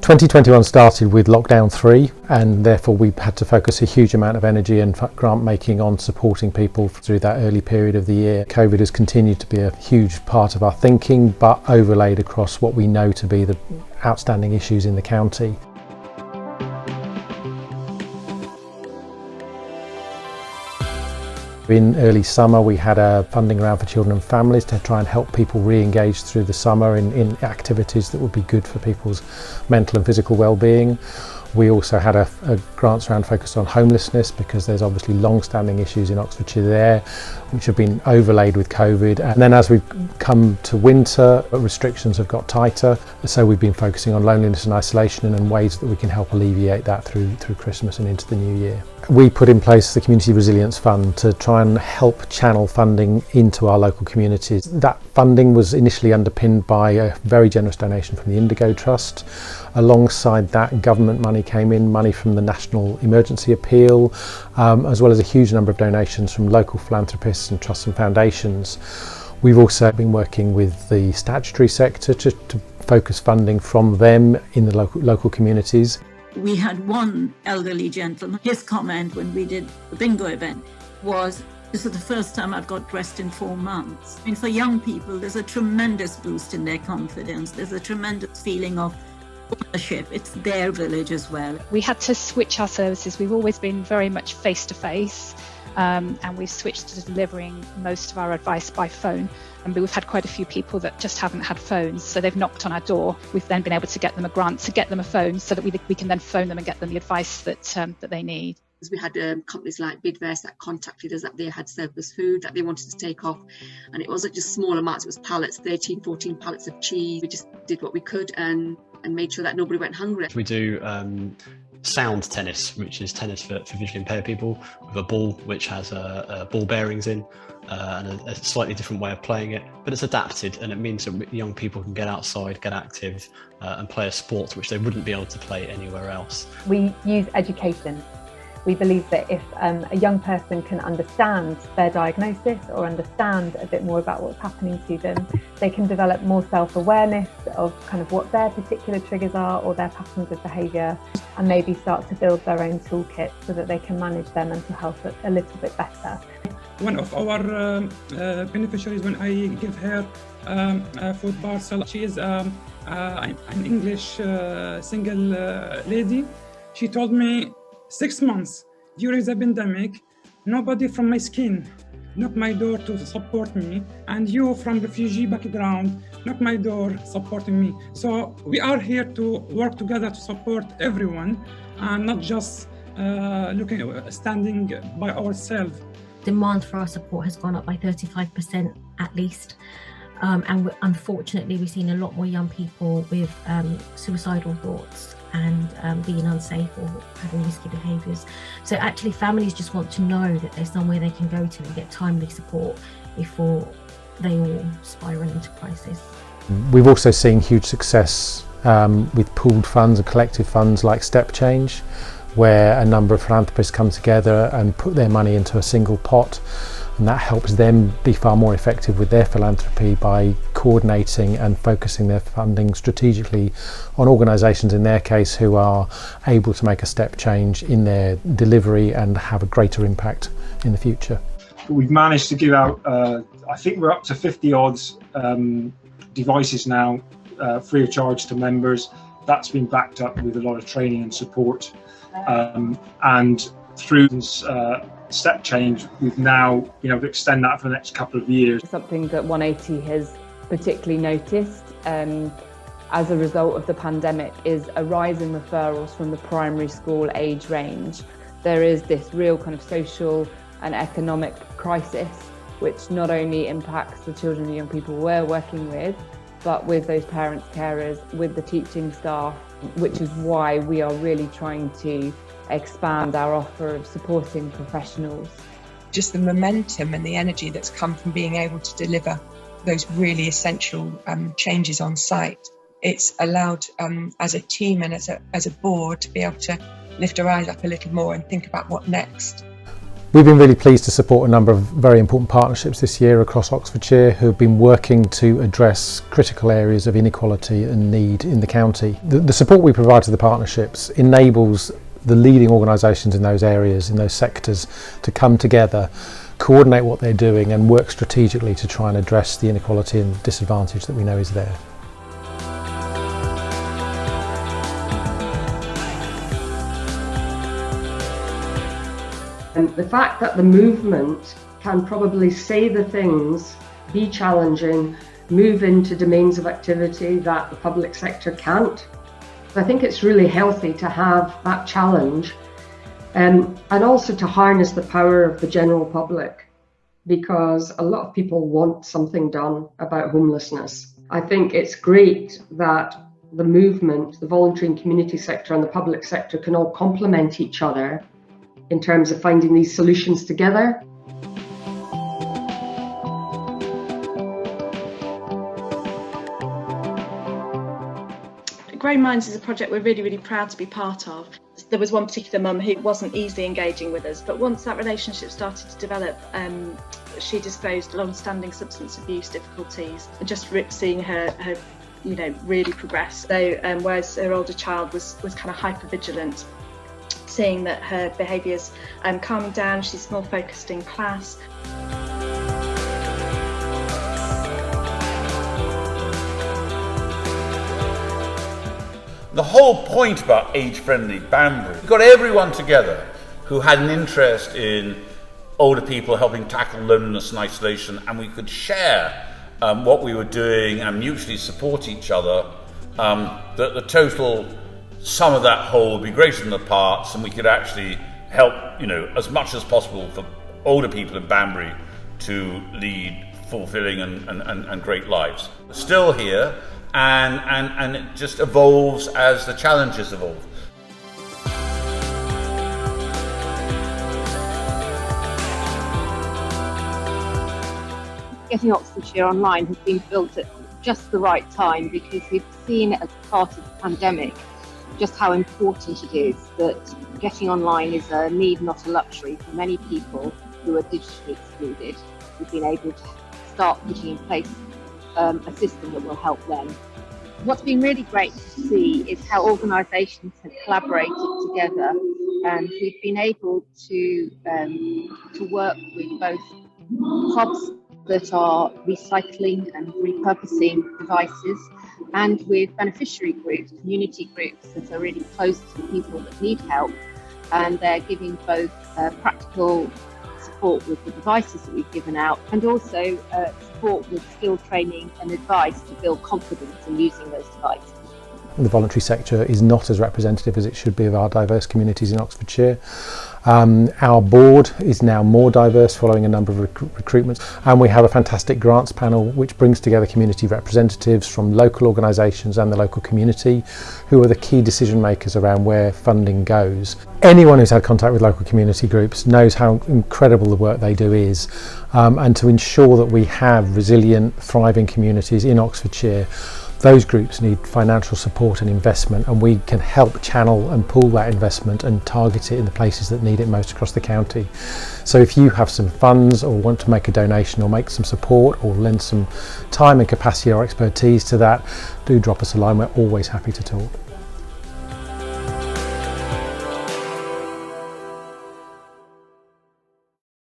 2021 started with lockdown 3, and therefore we had to focus a huge amount of energy and grant making on supporting people through that early period of the year. COVID has continued to be a huge part of our thinking, but overlaid across what we know to be the outstanding issues in the county. In early summer we had a funding round for children and families to try and help people re-engage through the summer in activities that would be good for people's mental and physical well-being. We also had a grants round focused on homelessness, because there's obviously long-standing issues in Oxfordshire there which have been overlaid with COVID. And then as we've come to winter, restrictions have got tighter, so we've been focusing on loneliness and isolation and ways that we can help alleviate that through Christmas and into the new year. We put in place the Community Resilience Fund to try and help channel funding into our local communities. That funding was initially underpinned by a very generous donation from the Indigo Trust. Alongside that, government money came in, money from the National Emergency Appeal, as well as a huge number of donations from local philanthropists and trusts and foundations. We've also been working with the statutory sector to focus funding from them in the local communities. We had one elderly gentleman, his comment when we did the bingo event was, "This is the first time I've got dressed in 4 months." I mean, for young people, there's a tremendous boost in their confidence. There's a tremendous feeling of ownership. It's their village as well. We had to switch our services. We've always been very much face-to-face, and we've switched to delivering most of our advice by phone. And we've had quite a few people that just haven't had phones, so they've knocked on our door. We've then been able to get them a grant to get them a phone, so that we can then phone them and get them the advice that they need. We had companies like Bidvest that contacted us that they had surplus food that they wanted to take off, and it wasn't just small amounts, it was pallets, 13, 14 pallets of cheese. We just did what we could and made sure that nobody went hungry. We do sound tennis, which is tennis for visually impaired people, with a ball which has ball bearings in and a slightly different way of playing it, but it's adapted, and it means that young people can get outside, get active and play a sport which they wouldn't be able to play anywhere else. We use education. We believe that if a young person can understand their diagnosis or understand a bit more about what's happening to them, they can develop more self-awareness of kind of what their particular triggers are or their patterns of behaviour, and maybe start to build their own toolkit so that they can manage their mental health a little bit better. One of our beneficiaries, when I give her food parcel, she is an English single lady. She told me 6 months during the pandemic, nobody from my skin knocked my door to support me, and you from refugee background knocked my door supporting me. So we are here to work together to support everyone, and not just standing by ourselves. Demand for our support has gone up by 35% at least, and unfortunately we've seen a lot more young people with suicidal thoughts and being unsafe or having risky behaviours. So actually families just want to know that there's somewhere they can go to and get timely support before they all spiral into crisis. We've also seen huge success with pooled funds and collective funds like Step Change, where a number of philanthropists come together and put their money into a single pot, and that helps them be far more effective with their philanthropy by coordinating and focusing their funding strategically on organisations, in their case, who are able to make a step change in their delivery and have a greater impact in the future. We've managed to give out, I think we're up to 50 odd devices now, free of charge to members. That's been backed up with a lot of training and support. And through this step change, we've now been able to extend that for the next couple of years. Something that 180 has particularly noticed as a result of the pandemic is a rise in referrals from the primary school age range. There is this real kind of social and economic crisis, which not only impacts the children and young people we're working with, but with those parents, carers, with the teaching staff, which is why we are really trying to expand our offer of supporting professionals. Just the momentum and the energy that's come from being able to deliver those really essential changes on site. It's allowed as a team and as a board to be able to lift our eyes up a little more and think about what next. We've been really pleased to support a number of very important partnerships this year across Oxfordshire who have been working to address critical areas of inequality and need in the county. The support we provide to the partnerships enables the leading organisations in those areas, in those sectors, to come together, coordinate what they're doing and work strategically to try and address the inequality and disadvantage that we know is there. And the fact that the movement can probably say the things, be challenging, move into domains of activity that the public sector can't. I think it's really healthy to have that challenge and also to harness the power of the general public, because a lot of people want something done about homelessness. I think it's great that the movement, the voluntary and community sector and the public sector can all complement each other in terms of finding these solutions together. Growing Minds is a project we're really proud to be part of. There was one particular mum who wasn't easily engaging with us, but once that relationship started to develop, she disclosed long-standing substance abuse difficulties, and just seeing her really progress. So whereas her older child was kind of hyper-vigilant, seeing that her behaviours calming down, she's more focused in class. The whole point about age-friendly Banbury, we got everyone together who had an interest in older people helping tackle loneliness and isolation, and we could share what we were doing and mutually support each other. That the total sum of that whole would be greater than the parts, and we could actually help, as much as possible for older people in Banbury to lead fulfilling and great lives. We're still here, and it just evolves as the challenges evolve. Getting Oxfordshire Online has been built at just the right time, because we've seen as part of the pandemic just how important it is that getting online is a need, not a luxury, for many people who are digitally excluded. We've been able to start putting in place a system that will help them. What's been really great to see is how organisations have collaborated together, and we've been able to work with both hubs that are recycling and repurposing devices, and with beneficiary groups, community groups that are really close to people that need help, and they're giving both practical support with the devices that we've given out, and also support with skill training and advice to build confidence in using those devices. The voluntary sector is not as representative as it should be of our diverse communities in Oxfordshire. Our board is now more diverse following a number of recruitments, and we have a fantastic grants panel which brings together community representatives from local organisations and the local community who are the key decision makers around where funding goes. Anyone who's had contact with local community groups knows how incredible the work they do is, and to ensure that we have resilient, thriving communities in Oxfordshire, those groups need financial support and investment, and we can help channel and pool that investment and target it in the places that need it most across the county. So if you have some funds or want to make a donation or make some support or lend some time and capacity or expertise to that, do drop us a line. We're always happy to talk.